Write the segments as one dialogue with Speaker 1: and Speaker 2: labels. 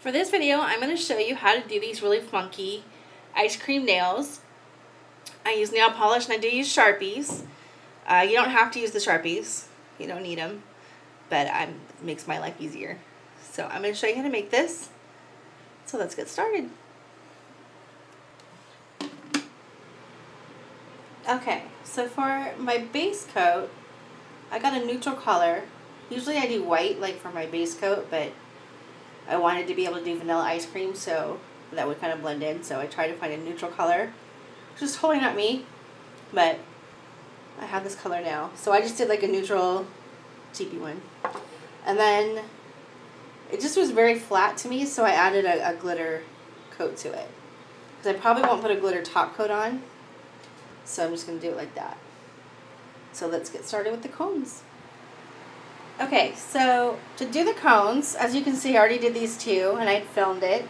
Speaker 1: For this video, I'm going to show you how to do these really funky ice cream nails. I use nail polish and I do use Sharpies. You don't have to use the Sharpies. You don't need them. But it makes my life easier. So I'm going to show you how to make this. So let's get started. Okay, so for my base coat, I got a neutral color. Usually I do white like for my base coat, but I wanted to be able to do vanilla ice cream, so that would kind of blend in. So I tried to find a neutral color. Just totally not me, but I have this color now. So I just did like a neutral, cheapy one. And then it just was very flat to me, so I added a glitter coat to it. Because I probably won't put a glitter top coat on, so I'm just going to do it like that. So let's get started with the cones. Okay, so to do the cones, as you can see, I already did these two, and I filmed it.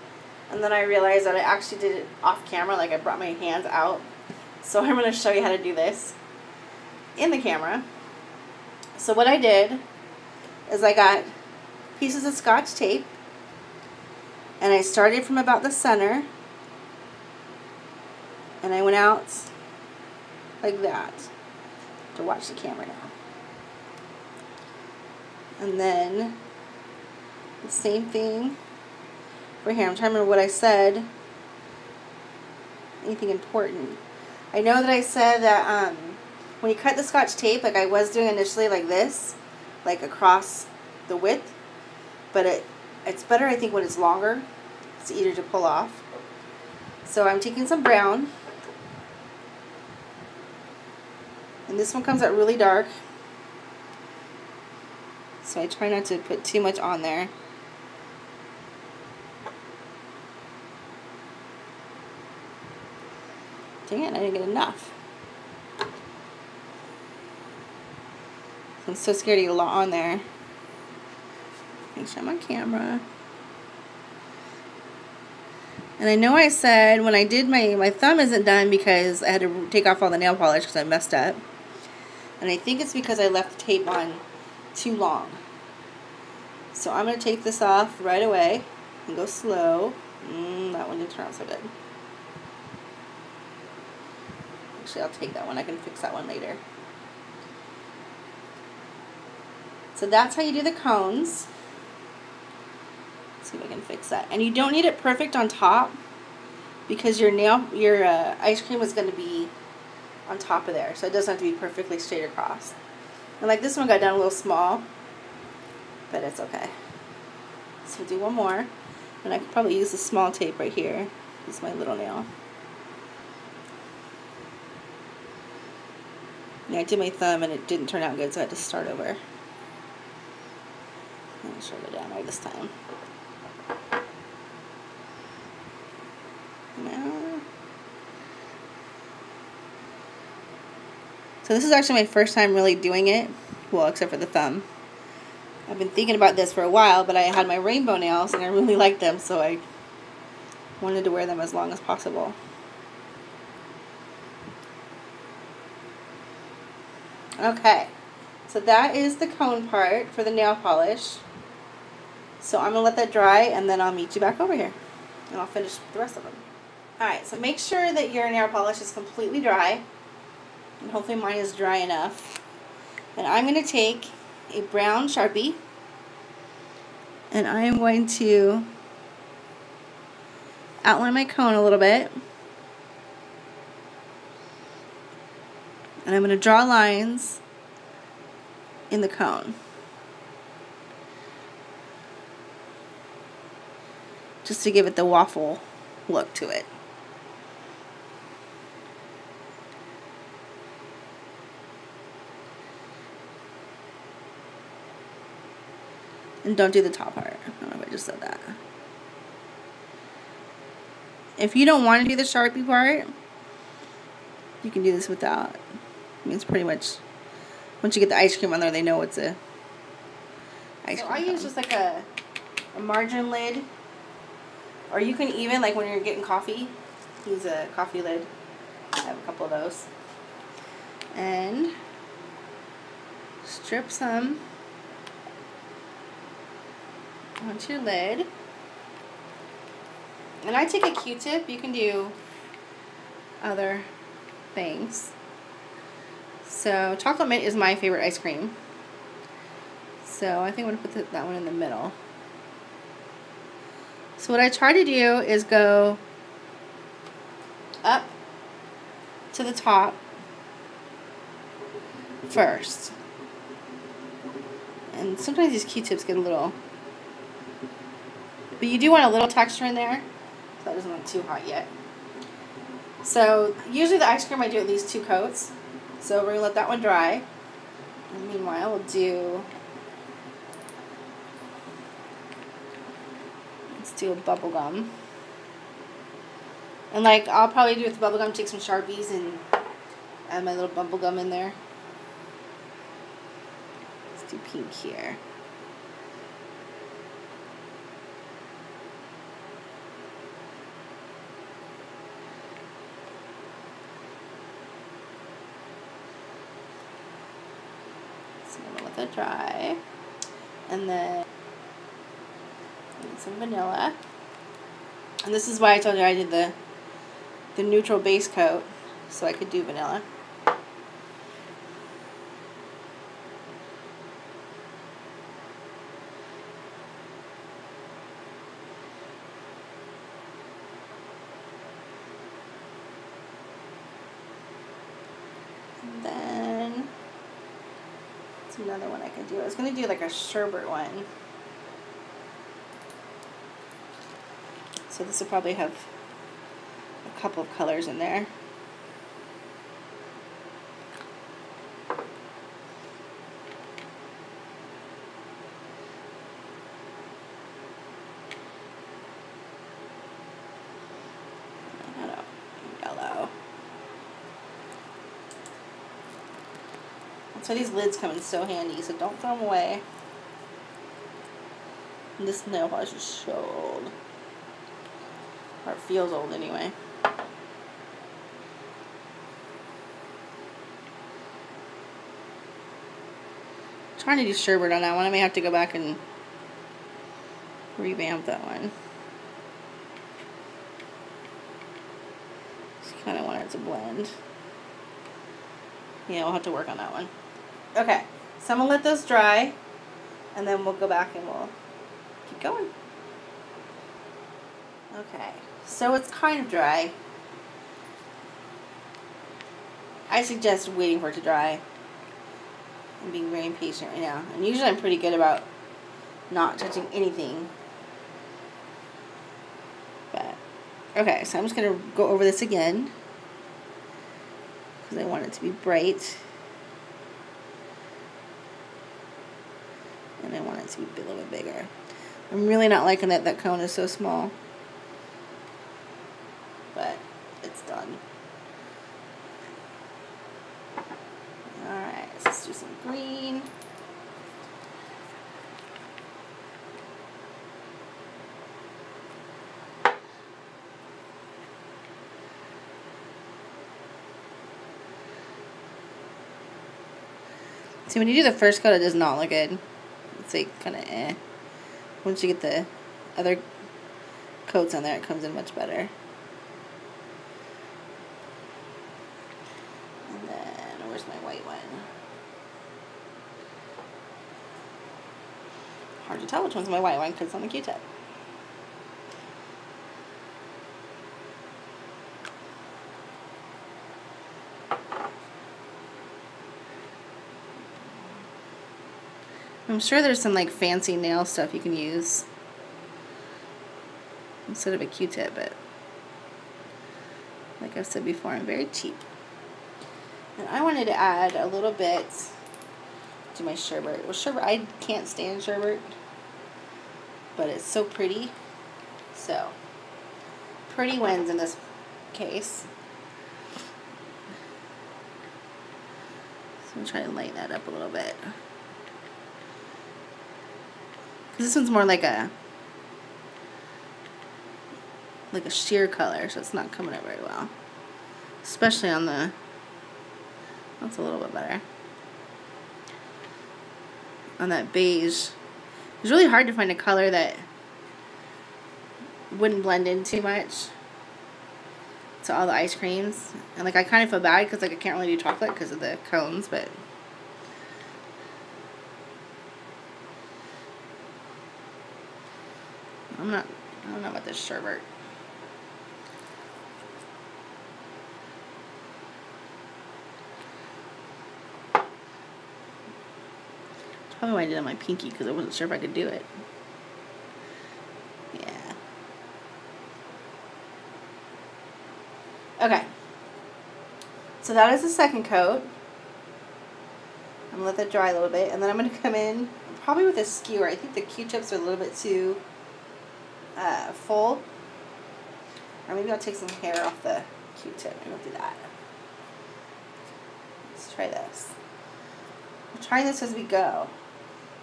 Speaker 1: And then I realized that I actually did it off camera, like I brought my hands out. So I'm going to show you how to do this in the camera. So what I did is I got pieces of Scotch tape, and I started from about the center, and I went out like that. To watch the camera now. And then the same thing for here. I'm trying to remember what I said. Anything important. I know that I said that when you cut the Scotch tape, like I was doing initially like this, like across the width, but it's better I think when it's longer. It's easier to pull off. So I'm taking some brown, and this one comes out really dark. So I try not to put too much on there. Dang it, I didn't get enough. I'm so scared to get a lot on there. Make sure I'm on camera. And I know I said when I did my thumb isn't done because I had to take off all the nail polish because I messed up. And I think it's because I left the tape on too long. So I'm going to take this off right away and go slow. That one didn't turn out so good. Actually, I'll take that one. I can fix that one later. So that's how you do the cones. Let's see if I can fix that. And you don't need it perfect on top because your ice cream is going to be on top of there. So it doesn't have to be perfectly straight across. And like this one got done a little small, but it's okay. So we'll do one more. And I could probably use the small tape right here. Use my little nail. Yeah, I did my thumb and it didn't turn out good, so I had to start over. Make sure I go down right this time. No. So this is actually my first time really doing it. Well, except for the thumb. I've been thinking about this for a while, but I had my rainbow nails and I really liked them, so I wanted to wear them as long as possible. Okay, so that is the cone part for the nail polish. So I'm going to let that dry and then I'll meet you back over here and I'll finish the rest of them. Alright, so make sure that your nail polish is completely dry, and hopefully mine is dry enough. And I'm going to take a brown Sharpie, and I am going to outline my cone a little bit, and I'm going to draw lines in the cone just to give it the waffle look to it. And don't do the top part. I don't know if I just said that. If you don't want to do the Sharpie part, you can do this without. I mean, it's pretty much, once you get the ice cream on there, they know it's a ice cream. So I use just like a margarine lid. Or you can even, like when you're getting coffee, use a coffee lid. I have a couple of those. And strip some onto your lid. And I take a Q-tip. You can do other things. So chocolate mint is my favorite ice cream. So I think I'm going to put that one in the middle. So what I try to do is go up to the top first. And sometimes these Q-tips get a little, but you do want a little texture in there, so that doesn't look too hot yet. So usually the ice cream I do at least 2 coats. So we're going to let that one dry. And meanwhile we'll do, let's do a bubble gum. And like I'll probably do with the bubble gum, take some Sharpies and add my little bubble gum in there. Let's do pink here. So I'm going to let that dry. And then some vanilla. And this is why I told you I did the neutral base coat, so I could do vanilla. And then it's another one I could do. I was going to do like a sherbet one. So this will probably have a couple of colors in there. Yellow. That's why these lids come in so handy, so don't throw them away. And this nail polish is so old. Or it feels old anyway. Trying to do sherbet on that one. I may have to go back and revamp that one. Just kind of want it to blend. Yeah, we'll have to work on that one. Okay, so I'm going to let those dry, and then we'll go back and we'll keep going. Okay, so it's kind of dry. I suggest waiting for it to dry. I'm being very impatient right now. And usually I'm pretty good about not touching anything. But, okay, so I'm just going to go over this again, because I want it to be bright. And I want it to be a little bit bigger. I'm really not liking that that cone is so small. But it's done. Alright, so let's do some green. See, when you do the first coat, it does not look good. It's like kind of eh. Once you get the other coats on there, it comes in much better. And then, where's my white one? Hard to tell which one's my white one because it's on the Q-tip. I'm sure there's some like fancy nail stuff you can use instead of a Q-tip, but like I've said before, I'm very cheap. And I wanted to add a little bit to my sherbet. Well, sherbet, I can't stand sherbet, but it's so pretty. So, pretty wins in this case. So I'm trying to lighten that up a little bit. This one's more like a sheer color, so it's not coming out very well. Especially on the, that's a little bit better. On that beige. It's really hard to find a color that wouldn't blend in too much to all the ice creams. And like I kind of feel bad because like I can't really do chocolate because of the cones, but I don't know about this sherbet. Probably why I did it on my pinky because I wasn't sure if I could do it. Yeah. Okay. So that is the second coat. I'm going to let that dry a little bit. And then I'm going to come in probably with a skewer. I think the Q-tips are a little bit too full. Or maybe I'll take some hair off the Q-tip. Maybe I'll do that. Let's try this. We're trying this as we go.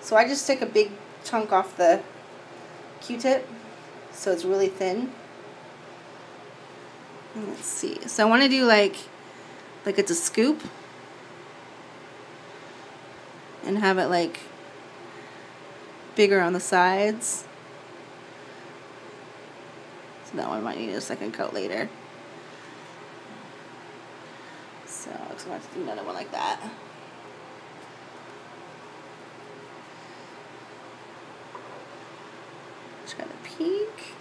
Speaker 1: So I just take a big chunk off the Q-tip so it's really thin. And let's see. So I want to do like it's a scoop and have it like bigger on the sides. So that one might need a second coat later. So I'm going to have to do another one like that. Try to peek.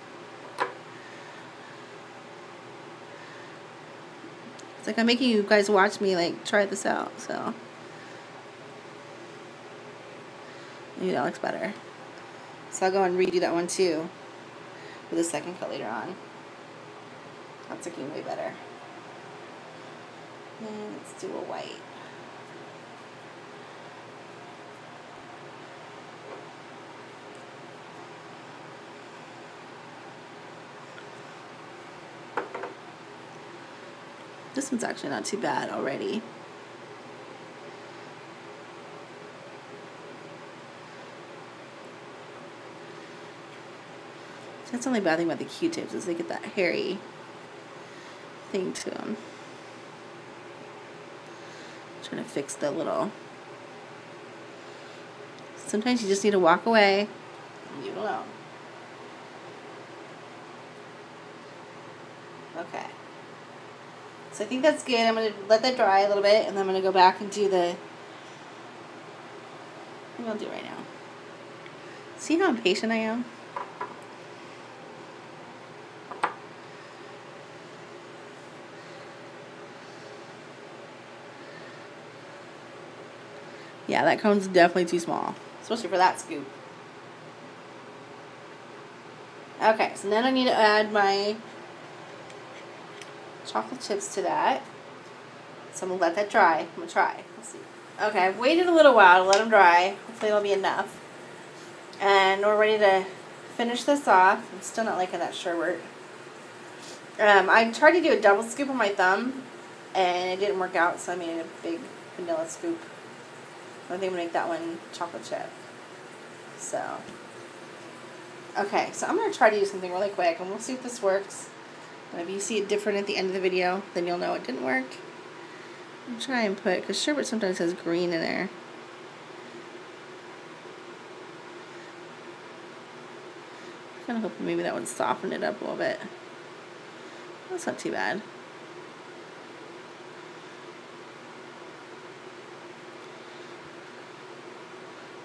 Speaker 1: It's like I'm making you guys watch me like try this out, so maybe that looks better. So I'll go and redo that one too with a second coat later on. That's looking way better. And let's do a white. This one's actually not too bad already. That's the only bad thing about the Q-tips is they get that hairy thing to them. Trying to fix the little. Sometimes you just need to walk away. You don't know. Okay. So I think that's good. I'm going to let that dry a little bit, and then I'm going to go back and do the, what I'll do right now. See how impatient I am? Yeah, that cone's definitely too small, especially for that scoop. Okay, so then I need to add my chocolate chips to that. So I'm going to let that dry. I'm going to try. Let's see. Okay, I've waited a little while to let them dry. Hopefully it'll be enough. And we're ready to finish this off. I'm still not liking that sherbet. I tried to do a double scoop on my thumb, and it didn't work out, so I made a big vanilla scoop. I think I'm going to make that one chocolate chip. So, okay, so I'm going to try to do something really quick, and we'll see if this works. And if you see it different at the end of the video, then you'll know it didn't work. I'll try and put, because sherbet sometimes has green in there. I'm kind of hoping maybe that would soften it up a little bit. That's not too bad.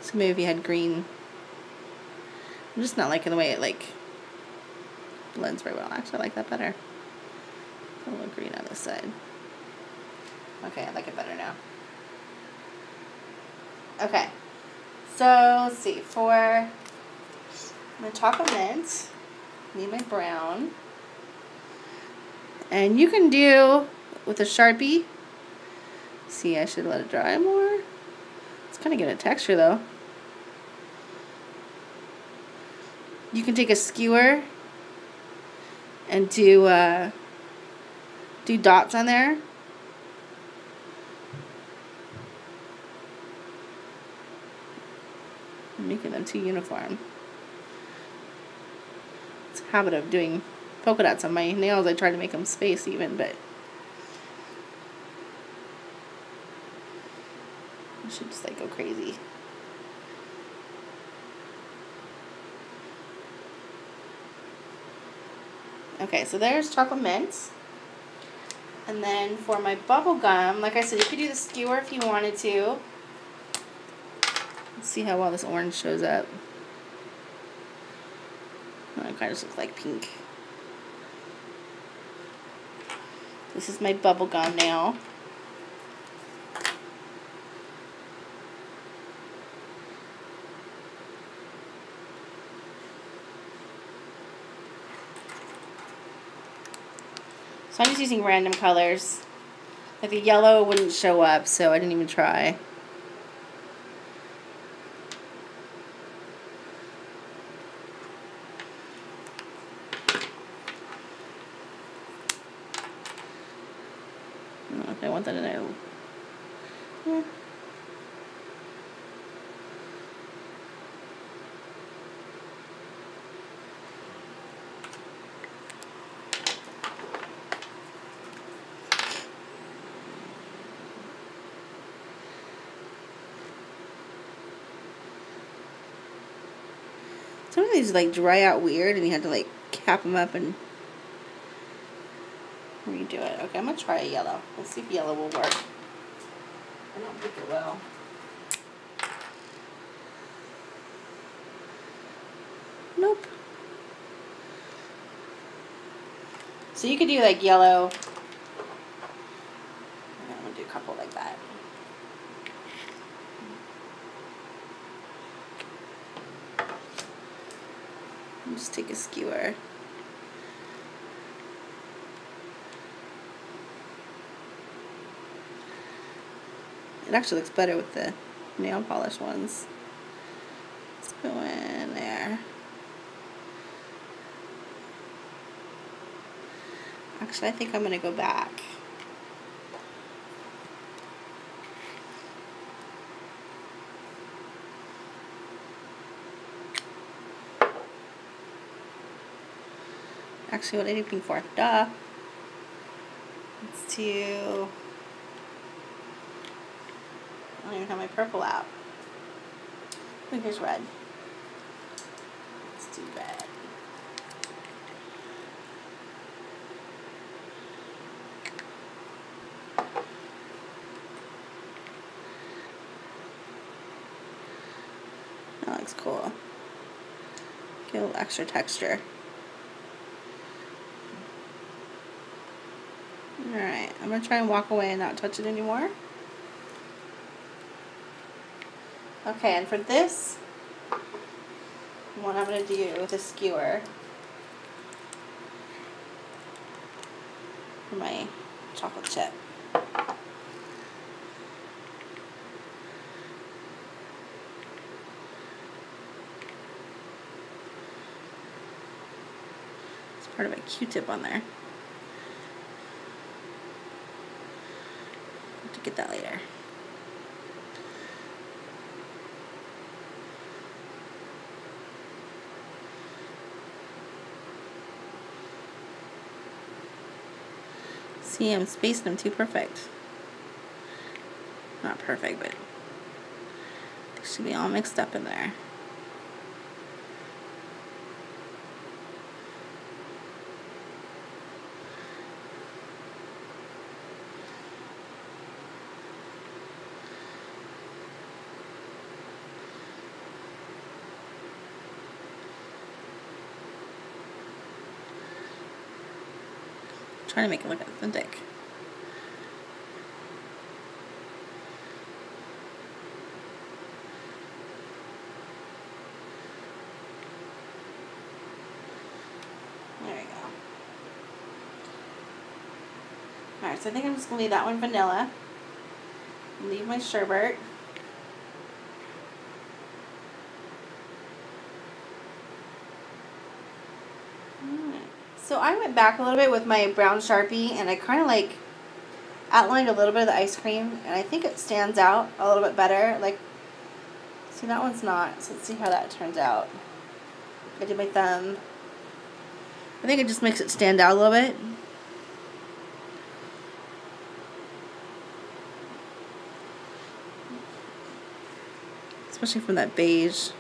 Speaker 1: So maybe if you had green. I'm just not liking the way it like blends very well. Actually, I like that better. A little green on this side. Okay, I like it better now. Okay, so let's see. For my chocolate mint, I need my brown. And you can do with a Sharpie. See, I should let it dry more. It's kind of getting a texture though. You can take a skewer and do dots on there. I'm making them too uniform. It's a habit of doing polka dots on my nails. I try to make them space even, but I should just like go crazy. Okay, so there's chocolate mints. And then for my bubble gum, like I said, you could do the skewer if you wanted to. Let's see how well this orange shows up. Oh, it kind of just looks like pink. This is my bubble gum now. So I'm just using random colors. Like the yellow wouldn't show up, so I didn't even try. I don't know if I want that in there. Yeah. Some of these like dry out weird and you have to like cap them up and redo it. Okay, I'm gonna try a yellow. Let's see if yellow will work. I don't think it will. Nope. So you could do like yellow. I'm gonna do a couple like that. Just take a skewer. It actually looks better with the nail polish ones. Let's go in there. Actually, I think I'm going to go back. Actually, what did I do pink for? Duh. Let's do... I don't even have my purple out. I think here's red. Let's do red. That looks cool. Get a little extra texture. Alright, I'm going to try and walk away and not touch it anymore. Okay, and for this, what I'm going to do with a skewer for my chocolate chip. It's part of a Q-tip on there. Have to get that later. See, I'm spacing them too perfect. Not perfect, but they should be all mixed up in there. Trying to make it look authentic. There we go. Alright, so I think I'm just going to leave that one vanilla. Leave my sherbet. So I went back a little bit with my brown Sharpie and I kind of like outlined a little bit of the ice cream and I think it stands out a little bit better. Like, see, that one's not, so let's see how that turns out. I did my thumb. I think it just makes it stand out a little bit. Especially from that beige.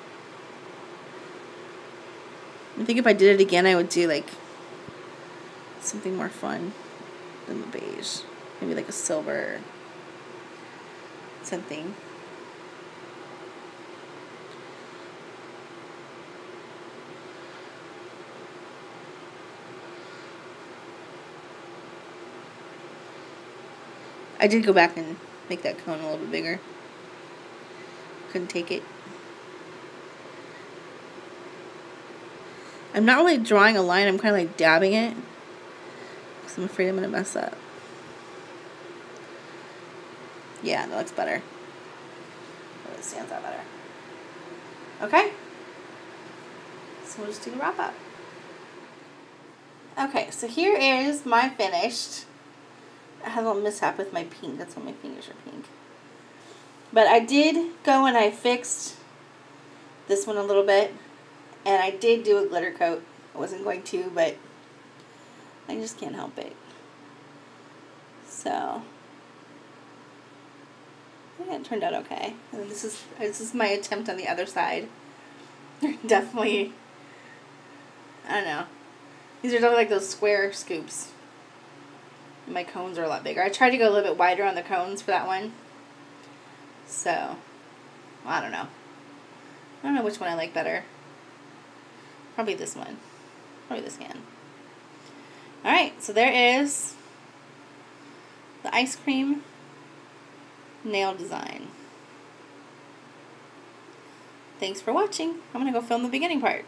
Speaker 1: I think if I did it again I would do like something more fun than the beige. Maybe like a silver something. I did go back and make that cone a little bit bigger. Couldn't take it. I'm not really drawing a line, I'm kind of like dabbing it, because I'm afraid I'm going to mess up. Yeah, that looks better. Oh, it stands out better. Okay. So we'll just do the wrap up. Okay, so here is my finished. I had a little mishap with my pink. That's why my fingers are pink. But I did go and I fixed this one a little bit. And I did do a glitter coat. I wasn't going to, but I just can't help it. So, yeah, it turned out okay. And this is my attempt on the other side. Definitely, I don't know. These are definitely like those square scoops. My cones are a lot bigger. I tried to go a little bit wider on the cones for that one. So, well, I don't know. I don't know which one I like better. Probably this one. Probably this hand. Alright, so there is the ice cream nail design. Thanks for watching. I'm going to go film the beginning part.